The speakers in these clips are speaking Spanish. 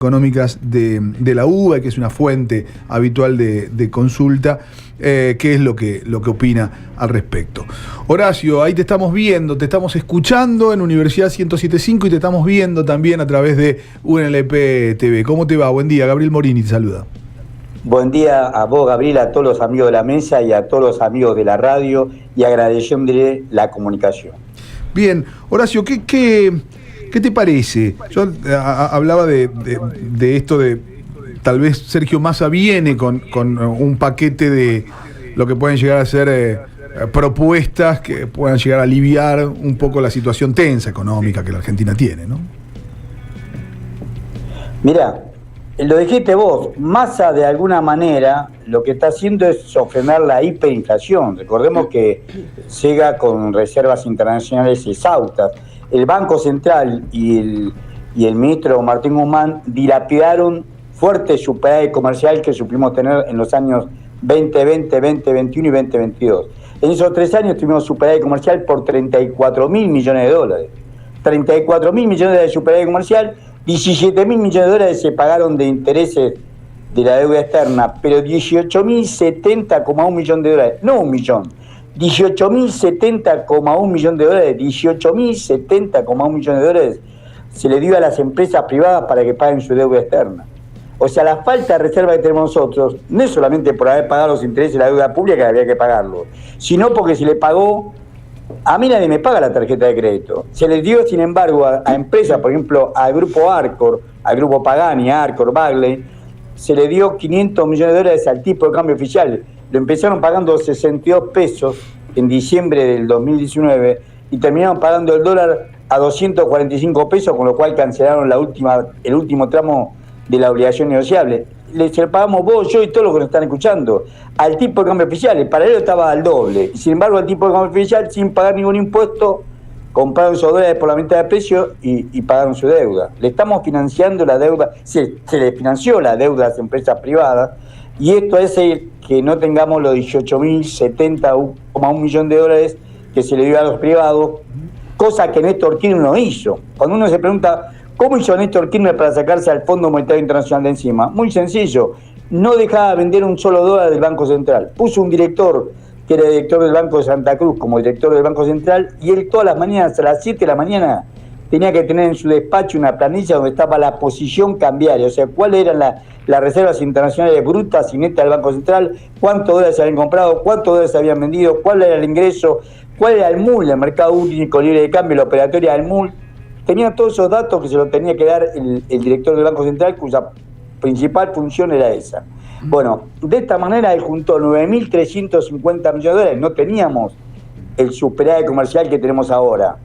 económicas de la UBA, que es una fuente habitual de consulta, qué es lo que opina al respecto. Horacio, ahí te estamos viendo, te estamos escuchando en Universidad 107.5 y te estamos viendo también a través de UNLP TV. ¿Cómo te va? Buen día, Gabriel Morini te saluda. Buen día a vos, Gabriel, a todos los amigos de la mesa y a todos los amigos de la radio, y agradeciéndole la comunicación. Bien, Horacio, ¿qué te parece? Yo hablaba de esto de tal vez Sergio Massa viene con un paquete de lo que pueden llegar a ser propuestas que puedan llegar a aliviar un poco la situación tensa económica que la Argentina tiene, ¿no? Mirá, lo dijiste vos, Massa de alguna manera lo que está haciendo es sofrenar la hiperinflación. Recordemos que llega con reservas internacionales exhaustas. El Banco Central y el ministro Martín Guzmán dilapidaron fuerte superávit comercial que supimos tener en los años 2020, 2021 y 2022. En esos 3 años tuvimos superávit comercial por 34.000 millones de dólares. 34.000 millones de superávit comercial, 17.000 millones de dólares se pagaron de intereses de la deuda externa, pero 18.070,1 millón de dólares, no 1 millón, 18.070,1 millón de dólares, 18.070,1 millones de dólares se le dio a las empresas privadas para que paguen su deuda externa. O sea, la falta de reserva que tenemos nosotros no es solamente por haber pagado los intereses de la deuda pública, que había que pagarlo, sino porque se le pagó. A mí nadie me paga la tarjeta de crédito. Se les dio, sin embargo, a empresas, por ejemplo, al grupo Arcor, al grupo Pagani, Arcor, Bagley, se le dio 500 millones de dólares al tipo de cambio oficial. Lo empezaron pagando 62 pesos en diciembre del 2019 y terminaron pagando el dólar a 245 pesos, con lo cual cancelaron el último tramo de la obligación negociable. Le pagamos vos, yo y todos los que nos están escuchando al tipo de cambio oficial. El paralelo estaba al doble. Sin embargo, al tipo de cambio oficial, sin pagar ningún impuesto, compraron esos dólares por la mitad de precio y pagaron su deuda. Le estamos financiando la deuda, se le financió la deuda a las empresas privadas, y esto hace que no tengamos los 18.070,1 millón de dólares que se le dio a los privados, cosa que Néstor Kirchner no hizo. Cuando uno se pregunta, ¿cómo hizo Néstor Kirchner para sacarse al Fondo Monetario Internacional de encima? Muy sencillo, no dejaba vender un solo dólar del Banco Central. Puso un director, que era director del Banco de Santa Cruz, como director del Banco Central, y él todas las mañanas, a las 7 de la mañana, tenía que tener en su despacho una planilla donde estaba la posición cambiaria, o sea, cuáles eran las reservas internacionales brutas y netas del Banco Central, cuántos dólares se habían comprado, cuántos dólares se habían vendido, cuál era el ingreso, cuál era el MUL, el Mercado Único Libre de Cambio, la operatoria del MUL. Tenía todos esos datos que se los tenía que dar el director del Banco Central, cuya principal función era esa. Bueno, de esta manera él juntó 9.350 millones de dólares. No teníamos el superávit comercial que tenemos ahora,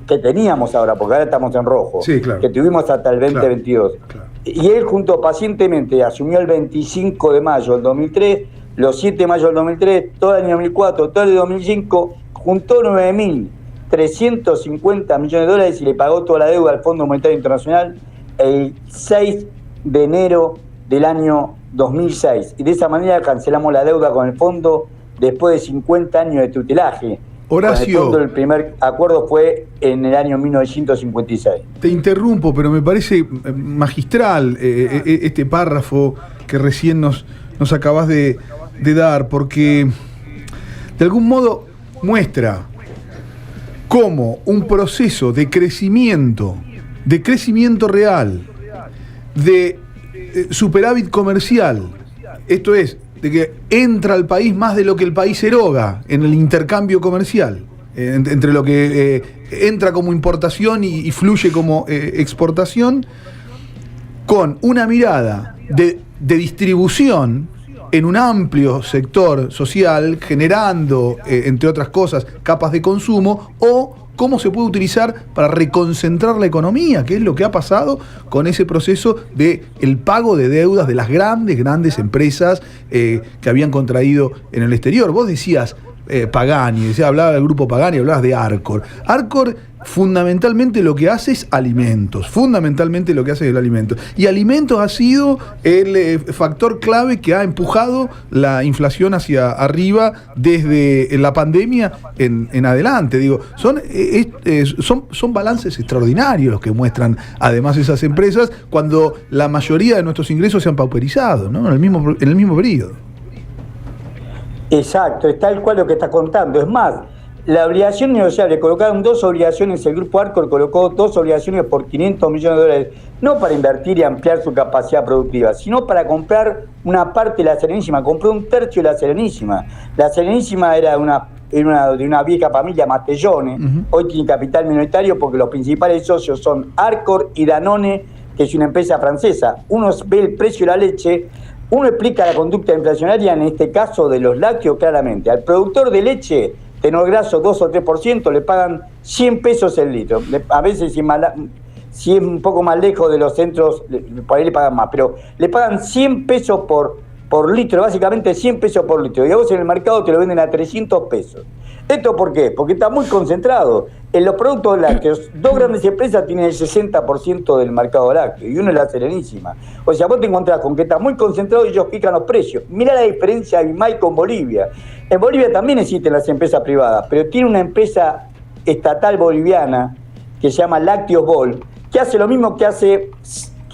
porque ahora estamos en rojo, sí, claro, que tuvimos hasta el 2022. Claro. Y él juntó pacientemente, asumió el 25 de mayo del 2003, los 7 de mayo del 2003, todo el año 2004, todo el 2005, juntó 9.350 millones de dólares y le pagó toda la deuda al Fondo Monetario Internacional el 6 de enero del año 2006. Y de esa manera cancelamos la deuda con el fondo después de 50 años de tutelaje. Horacio, con el fondo, el primer acuerdo fue en el año 1956. Te interrumpo, pero me parece magistral este párrafo que recién nos acabas de dar, porque de algún modo muestra cómo un proceso de crecimiento real, de superávit comercial, esto es, de que entra al país más de lo que el país eroga en el intercambio comercial, entre lo que entra como importación y fluye como exportación, con una mirada de distribución en un amplio sector social, generando, entre otras cosas, capas de consumo, o cómo se puede utilizar para reconcentrar la economía, que es lo que ha pasado con ese proceso de el pago de deudas de las grandes empresas que habían contraído en el exterior. Vos decías Pagani, hablaba del grupo Pagani, hablabas de Arcor. Arcor fundamentalmente lo que hace es alimentos. Fundamentalmente lo que hace es el alimento. Y alimentos ha sido el factor clave que ha empujado la inflación hacia arriba desde la pandemia en adelante. Digo, son balances extraordinarios los que muestran además esas empresas cuando la mayoría de nuestros ingresos se han pauperizado, ¿no? En el mismo periodo. Exacto, es tal cual lo que está contando. Es más, la obligación negociable, colocaron 2 obligaciones, el Grupo Arcor colocó 2 obligaciones por $500 millones, no para invertir y ampliar su capacidad productiva, sino para comprar una parte de la Serenísima. Compró 1/3 de la Serenísima. La Serenísima era de una vieja familia Mastellone, hoy tiene capital minoritario porque los principales socios son Arcor y Danone, que es una empresa francesa. Uno ve el precio de la leche. Uno explica la conducta inflacionaria, en este caso de los lácteos, claramente. Al productor de leche, tenor graso 2 o 3%, le pagan 100 pesos el litro. A veces, si es un poco más lejos de los centros, por ahí le pagan más, pero le pagan 100 pesos por litro, básicamente 100 pesos por litro. Y a vos en el mercado te lo venden a 300 pesos. ¿Esto por qué? Porque está muy concentrado. En los productos lácteos, 2 grandes empresas tienen el 60% del mercado lácteo y uno es la Serenísima. O sea, vos te encontrás con que está muy concentrado y ellos pican los precios. Mirá la diferencia de IMAI con Bolivia. En Bolivia también existen las empresas privadas, pero tiene una empresa estatal boliviana que se llama Lácteos Bol, que hace lo mismo que hace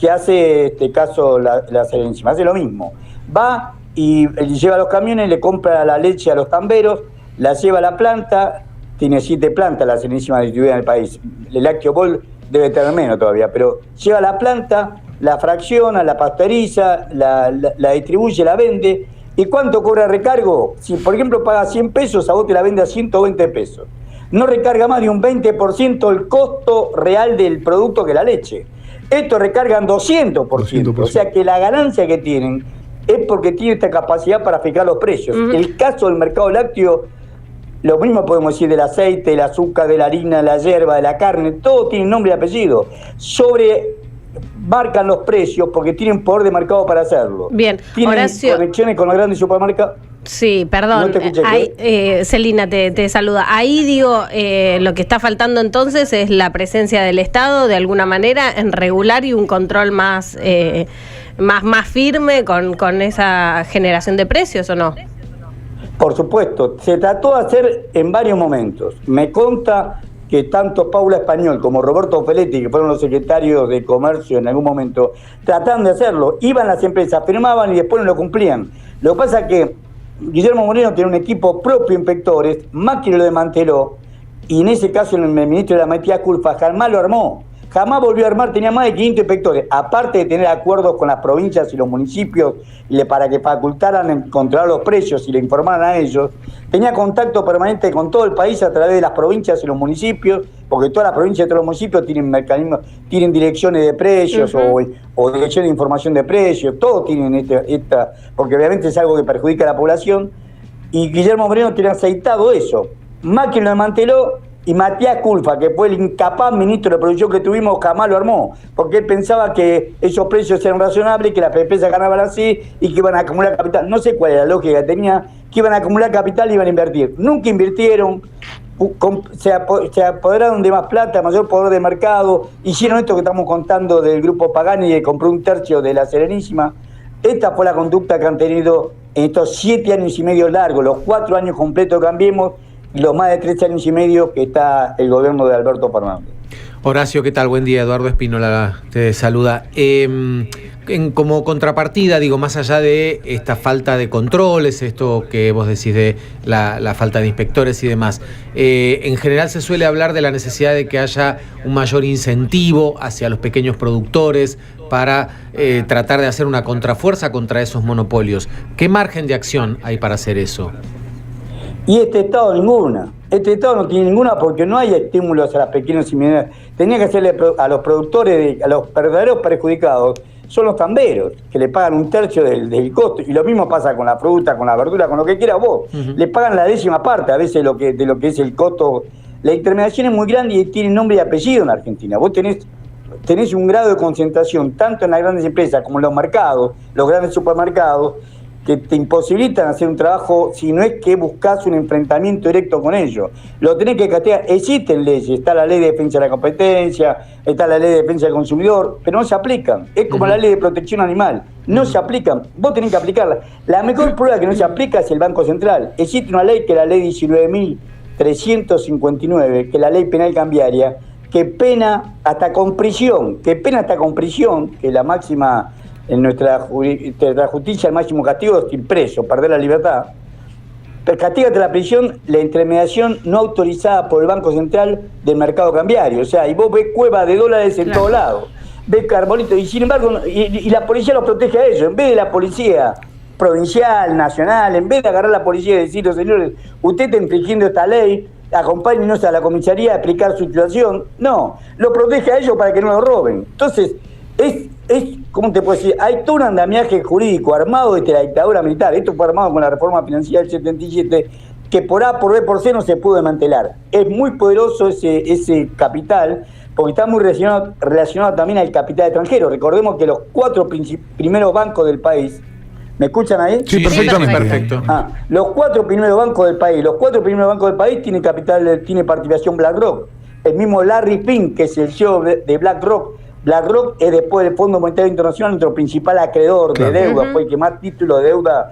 este caso la Serenísima. Hace lo mismo. Va y lleva los camiones, le compra la leche a los tamberos, la lleva a la planta. Tiene 7 plantas la Serenísima distribuida en el país. El Lácteo Bol debe tener menos todavía, pero lleva a la planta, la fracciona, la pasteuriza, la distribuye, la vende. ¿Y cuánto cobra recargo? Si, por ejemplo, paga 100 pesos, a vos te la vende a 120 pesos. No recarga más de un 20% el costo real del producto que la leche. Estos recargan 200%. O sea que la ganancia que tienen es porque tiene esta capacidad para fijar los precios. El caso del mercado lácteo, lo mismo podemos decir del aceite, del azúcar, de la harina, de la hierba, de la carne, todo tiene nombre y apellido. Marcan los precios porque tienen poder de mercado para hacerlo. Bien, tienen Horacio, conexiones con los grandes supermercados. Sí, perdón. No Celina te saluda. Ahí digo, lo que está faltando entonces es la presencia del Estado de alguna manera en regular y un control más firme con esa generación de precios, ¿o no? Por supuesto, se trató de hacer en varios momentos. Me consta que tanto Paula Español como Roberto Feletti, que fueron los secretarios de Comercio en algún momento, trataban de hacerlo. Iban las empresas, firmaban y después no lo cumplían. Lo que pasa es que Guillermo Moreno tiene un equipo propio de inspectores, Macri lo desmanteló, y en ese caso el ministro de la Matías Culfas jamás lo armó. Jamás volvió a armar, tenía más de 500 inspectores, aparte de tener acuerdos con las provincias y los municipios para que facultaran en controlar los precios y le informaran a ellos. Tenía contacto permanente con todo el país a través de las provincias y los municipios, porque todas las provincias y todos los municipios tienen mecanismos, tienen direcciones de precios o direcciones de información de precios, todos tienen porque obviamente es algo que perjudica a la población, y Guillermo Moreno tiene aceitado eso. Macri lo desmanteló. Y Matías Culfas, que fue el incapaz ministro de producción que tuvimos, jamás lo armó, porque él pensaba que esos precios eran razonables, que las empresas ganaban así y que iban a acumular capital. No sé cuál era la lógica que tenía, que iban a acumular capital y iban a invertir. Nunca invirtieron, se apoderaron de más plata, mayor poder de mercado, hicieron esto que estamos contando del grupo Pagani, que compró 1/3 de la Serenísima. Esta fue la conducta que han tenido en estos 7 años y medio largos, los 4 años completos que Cambiemos, y los más de 13 años y medio que está el gobierno de Alberto Fernández. Horacio, ¿qué tal? Buen día. Eduardo Espínola te saluda. Como contrapartida, digo, más allá de esta falta de controles, esto que vos decís de la falta de inspectores y demás, en general se suele hablar de la necesidad de que haya un mayor incentivo hacia los pequeños productores para tratar de hacer una contrafuerza contra esos monopolios. ¿Qué margen de acción hay para hacer eso? Y este Estado ninguna. Este Estado no tiene ninguna porque no hay estímulos a las pequeñas y medianas. Tenía que hacerle a los productores, a los verdaderos perjudicados, son los tamberos, que le pagan 1/3 del costo. Y lo mismo pasa con la fruta, con la verdura, con lo que quieras vos. Le pagan la 10ª parte a veces de lo que es el costo. La intermediación es muy grande y tiene nombre y apellido en Argentina. Vos tenés un grado de concentración tanto en las grandes empresas como en los mercados, los grandes supermercados, que te imposibilitan hacer un trabajo si no es que buscas un enfrentamiento directo con ellos. Lo tenés que castigar. Existen leyes, está la ley de defensa de la competencia, está la ley de defensa del consumidor, pero no se aplican. Es como la ley de protección animal, no se aplican. Vos tenés que aplicarla. La mejor prueba que no se aplica es el Banco Central. Existe una ley que es la ley 19.359, que es la ley penal cambiaria, que pena hasta con prisión, que la máxima... En nuestra justicia el máximo castigo es ir preso, perder la libertad. Pero castígate la prisión, la intermediación no autorizada por el Banco Central del mercado cambiario. O sea, y vos ves cuevas de dólares en todos lados, ves carbonitos, y sin embargo, y la policía los protege a ellos. En vez de la policía provincial, nacional, en vez de agarrar a la policía y decir, señores, usted está infringiendo esta ley, acompáñenos a la comisaría a explicar su situación. No, lo protege a ellos para que no lo roben. Entonces, es ¿cómo te puedo decir? Hay todo un andamiaje jurídico armado desde la dictadura militar. Esto fue armado con la reforma financiera del 77, que por A, por B, por C no se pudo desmantelar. Es muy poderoso ese capital, porque está muy relacionado también al capital extranjero. Recordemos que los 4 primeros bancos del país, ¿me escuchan ahí? Sí, perfectamente. Perfecto. Los 4 primeros bancos del país, tienen participación BlackRock. El mismo Larry Fink, que es el CEO de BlackRock. BlackRock es, después del Fondo Monetario Internacional, nuestro principal acreedor de deuda, fue el que más títulos de deuda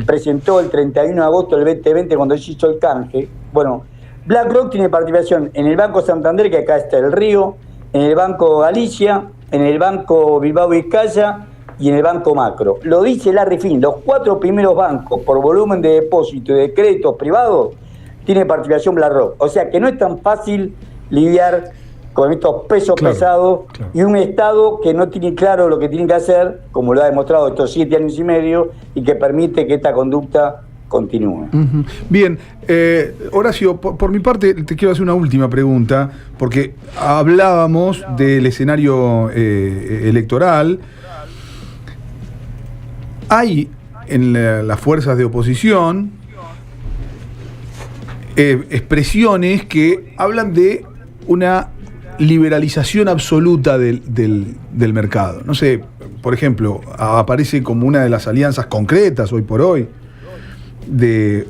presentó el 31 de agosto del 2020 cuando se hizo el canje. Bueno, BlackRock tiene participación en el Banco Santander, que acá está el Río, en el Banco Galicia, en el Banco Bilbao Vizcaya y en el Banco Macro. Lo dice Larry Fink, los 4 primeros bancos por volumen de depósito y de créditos privados tiene participación BlackRock. O sea que no es tan fácil lidiar con estos pesos pesados y un Estado que no tiene claro lo que tiene que hacer, como lo ha demostrado estos 7 años y medio, y que permite que esta conducta continúe. Bien, Horacio, por mi parte te quiero hacer una última pregunta, porque hablábamos del escenario electoral. Hay en las fuerzas de oposición expresiones que hablan de una liberalización absoluta del mercado. No sé, por ejemplo, aparece como una de las alianzas concretas hoy por hoy de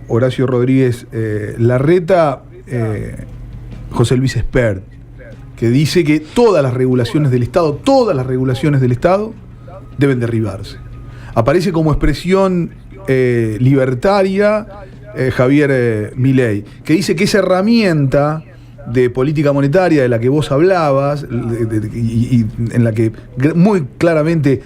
Horacio Rodríguez Larreta, José Luis Espert, que dice que todas las regulaciones del Estado deben derribarse. Aparece como expresión libertaria Javier Milei, que dice que esa herramienta de política monetaria de la que vos hablabas y en la que muy claramente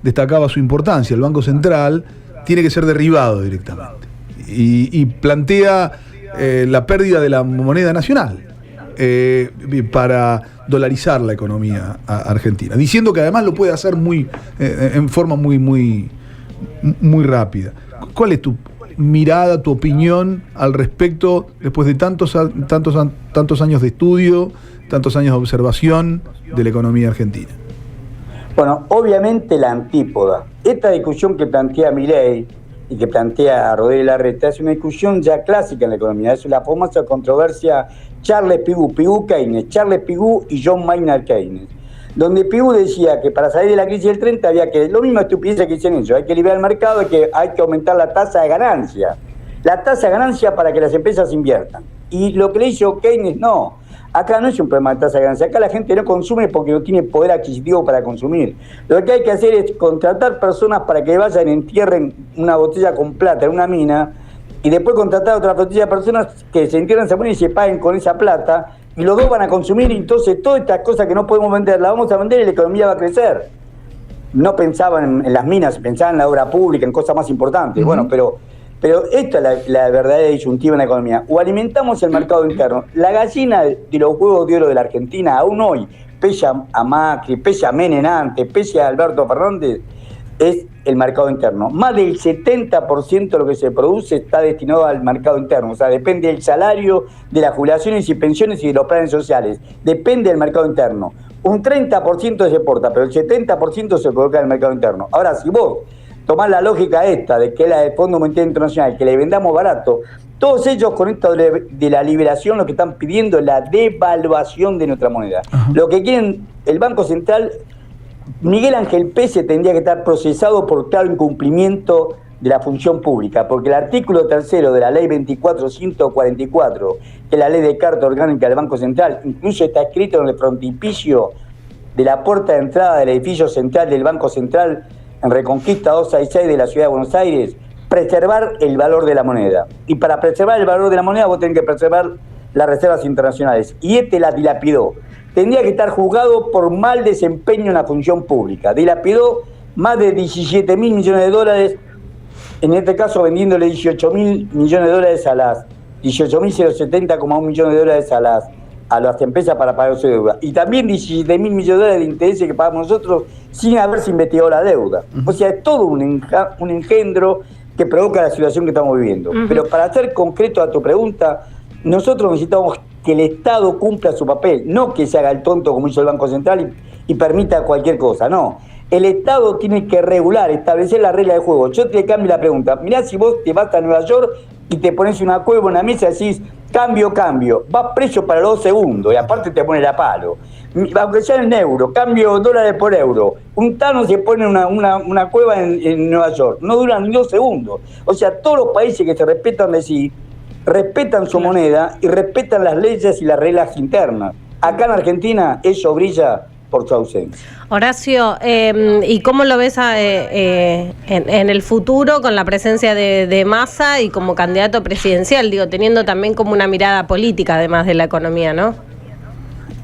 destacaba su importancia, el Banco Central, tiene que ser derribado directamente. Y plantea la pérdida de la moneda nacional para dolarizar la economía argentina, diciendo que además lo puede hacer en forma muy rápida. ¿Cuál es tu mirada, tu opinión al respecto después de tantos años de estudio, tantos años de observación de la economía argentina? Bueno, obviamente la antípoda. Esta discusión que plantea Milei y que plantea Rodríguez Larreta es una discusión ya clásica en la economía. Es la famosa controversia Charles Pigou-Keynes, Charles Pigou y John Maynard Keynes, donde Pigou decía que para salir de la crisis del 30 había que, lo mismo estupidez que dicen ellos, hay que liberar el mercado, hay que aumentar la tasa de ganancia. La tasa de ganancia para que las empresas inviertan. Y lo que le hizo Keynes, no. Acá no es un problema de tasa de ganancia, acá la gente no consume porque no tiene poder adquisitivo para consumir. Lo que hay que hacer es contratar personas para que vayan y entierren una botella con plata en una mina, y después contratar a otra flotilla de personas que se entierren esa moneda y se paguen con esa plata, y los dos van a consumir, y entonces todas estas cosas que no podemos vender, las vamos a vender y la economía va a crecer. No pensaban en las minas, pensaban en la obra pública, en cosas más importantes. Bueno, pero esta es la verdadera disyuntiva en la economía. O alimentamos el mercado interno. La gallina de los huevos de oro de la Argentina, aún hoy, pese a Macri, pese a Menem antes, pese a Alberto Fernández, es el mercado interno. Más del 70% de lo que se produce está destinado al mercado interno. O sea, depende del salario, de las jubilaciones y pensiones y de los planes sociales. Depende del mercado interno. Un 30% se exporta, pero el 70% se coloca en el mercado interno. Ahora, si vos tomás la lógica esta, de que es la del Fondo Monetario Internacional, que le vendamos barato, todos ellos con esto de la liberación lo que están pidiendo es la devaluación de nuestra moneda. Lo que quieren el Banco Central Miguel Ángel Pese tendría que estar procesado por claro incumplimiento de la función pública, porque el artículo 3 de la ley 24.144, que es la ley de carta orgánica del Banco Central, incluso está escrito en el frontispicio de la puerta de entrada del edificio central del Banco Central en Reconquista 266 de la Ciudad de Buenos Aires, preservar el valor de la moneda. Y para preservar el valor de la moneda vos tenés que preservar las reservas internacionales. Y la dilapidó. Tendría que estar juzgado por mal desempeño en la función pública. Dilapidó más de 17.000 millones de dólares, en este caso vendiéndole 18.000 millones de dólares a las 18.070,1 millones de dólares a las empresas para pagar su deuda. Y también 17.000 millones de dólares de intereses que pagamos nosotros sin haberse investigado la deuda. O sea, es todo un engendro que provoca la situación que estamos viviendo. Pero para ser concreto a tu pregunta, nosotros necesitamos que el Estado cumpla su papel, no que se haga el tonto como hizo el Banco Central y permita cualquier cosa, no. El Estado tiene que regular, establecer la regla de juego. Yo te cambio la pregunta. Mirá, si vos te vas a Nueva York y te pones una cueva en la mesa y decís, cambio, vas preso para los 2 segundos y aparte te pone la palo. Aunque sea en euro, cambio dólares por euro. Un tano se pone una cueva en Nueva York, no duran ni 2 segundos. O sea, todos los países que se respetan de sí, respetan su moneda y respetan las leyes y las reglas internas. Acá en Argentina eso brilla por su ausencia. Horacio, ¿y cómo lo ves en el futuro con la presencia de Massa y como candidato presidencial? Digo, teniendo también como una mirada política además de la economía, ¿no?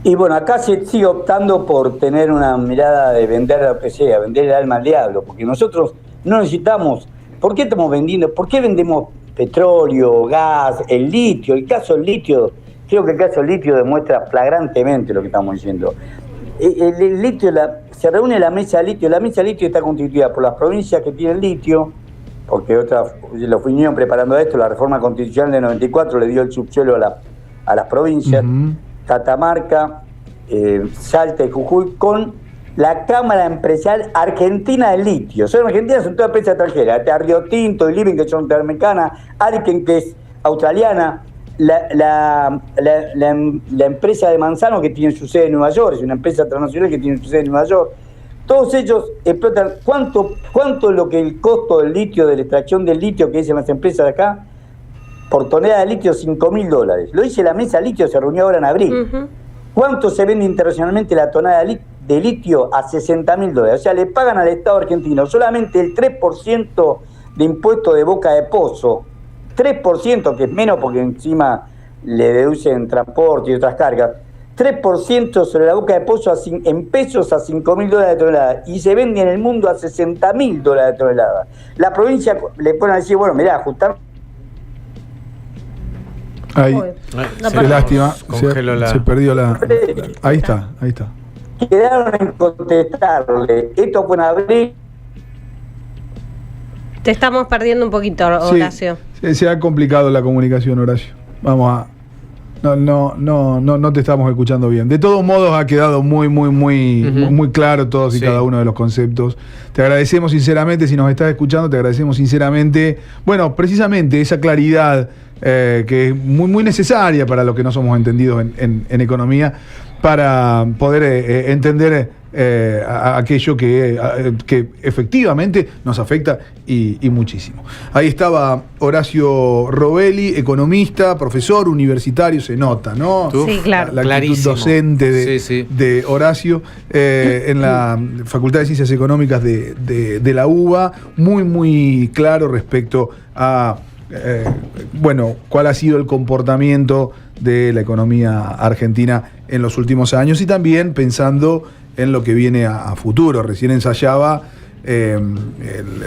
Y bueno, acá se sigue optando por tener una mirada de vender lo que sea, vender el alma al diablo, porque nosotros no necesitamos. ¿Por qué estamos vendiendo? ¿Por qué vendemos petróleo, gas, el litio? El caso del litio, creo que el caso del litio demuestra flagrantemente lo que estamos diciendo. El litio, se reúne la mesa de litio. La mesa de litio está constituida por las provincias que tienen litio, porque lo vinieron preparando esto, la reforma constitucional de 94 le dio el subsuelo a las provincias, Catamarca, Salta y Jujuy, con la Cámara Empresarial Argentina del Litio. Son argentinas, son todas empresas extranjeras. Río Tinto y Living, que son norteamericanas, Ariken, que es australiana, la empresa de Manzano, que tiene su sede en Nueva York, es una empresa transnacional que tiene su sede en Nueva York. Todos ellos explotan. ¿Cuánto es lo que el costo del litio, de la extracción del litio que dicen las empresas de acá? Por tonelada de litio, $5.000. Lo dice la mesa de litio, se reunió ahora en abril. ¿Cuánto se vende internacionalmente la tonelada de litio? A $60.000. O sea, le pagan al Estado argentino solamente el 3% de impuesto de boca de pozo. 3%, que es menos porque encima le deducen transporte y otras cargas. 3% sobre la boca de pozo en pesos a $5.000 de tonelada. Y se vende en el mundo a $60.000 de tonelada. La provincia le ponen a decir, bueno, mirá, ajustar. Ahí, qué lástima, se perdió la... Ahí está. Quedaron en contestarle. Esto fue en abril. Te estamos perdiendo un poquito, Horacio. Sí, se ha complicado la comunicación, Horacio. Vamos a... No te estamos escuchando bien. De todos modos ha quedado muy claro todos y cada uno de los conceptos. Te agradecemos sinceramente, si nos estás escuchando, te agradecemos sinceramente, bueno, precisamente esa claridad que es muy necesaria para los que no somos entendidos en economía, para poder entender aquello que efectivamente nos afecta y muchísimo. Ahí estaba Horacio Robelli, economista, profesor universitario, se nota, ¿no? Sí, claro. La actitud docente de Horacio en la Facultad de Ciencias Económicas de la UBA, muy claro respecto a cuál ha sido el comportamiento de la economía argentina en los últimos años y también pensando en lo que viene a futuro. Recién ensayaba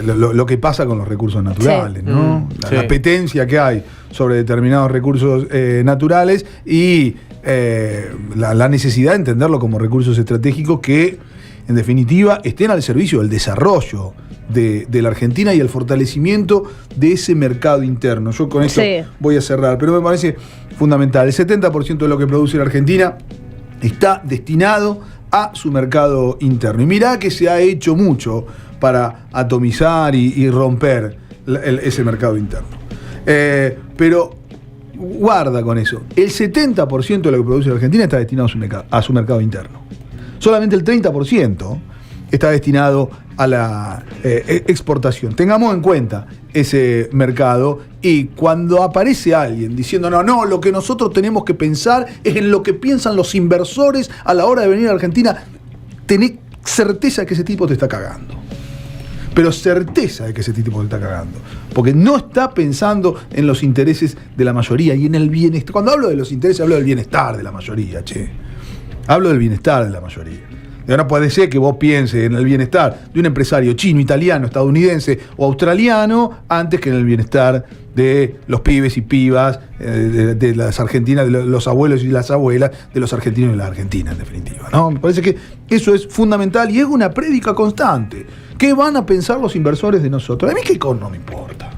lo que pasa con los recursos naturales, ¿no? La apetencia que hay sobre determinados recursos naturales y la necesidad de entenderlo como recursos estratégicos que, en definitiva, estén al servicio del desarrollo de la Argentina y el fortalecimiento de ese mercado interno. Yo con eso voy a cerrar, pero me parece fundamental. El 70% de lo que produce la Argentina está destinado a su mercado interno. Y mirá que se ha hecho mucho para atomizar y romper ese mercado interno. Pero guarda con eso. El 70% de lo que produce la Argentina está destinado a su mercado interno. Solamente el 30% está destinado a la exportación. Tengamos en cuenta ese mercado, y cuando aparece alguien diciendo no, lo que nosotros tenemos que pensar es en lo que piensan los inversores a la hora de venir a Argentina, tenés certeza de que ese tipo te está cagando. Pero certeza de que ese tipo te está cagando. Porque no está pensando en los intereses de la mayoría y en el bienestar. Cuando hablo de los intereses, hablo del bienestar de la mayoría, Hablo del bienestar de la mayoría. Y ahora puede ser que vos pienses en el bienestar de un empresario chino, italiano, estadounidense o australiano antes que en el bienestar de los pibes y pibas de las argentinas, de los abuelos y las abuelas, de los argentinos y las argentinas, en definitiva, ¿no? Me parece que eso es fundamental y es una prédica constante. ¿Qué van a pensar los inversores de nosotros? A mí qué no me importa.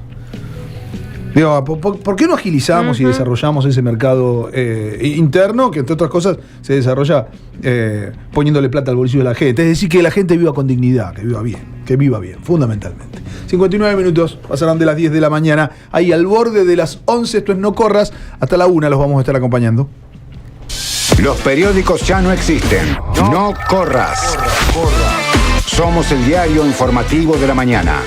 Digo, ¿por qué no agilizamos y desarrollamos ese mercado interno que, entre otras cosas, se desarrolla poniéndole plata al bolsillo de la gente? Es decir, que la gente viva con dignidad, que viva bien, fundamentalmente. 59 minutos, pasarán de las 10 de la mañana, ahí al borde de las 11, esto es No Corras, hasta la 1 los vamos a estar acompañando. Los periódicos ya no existen. No corras. Somos el diario informativo de la mañana.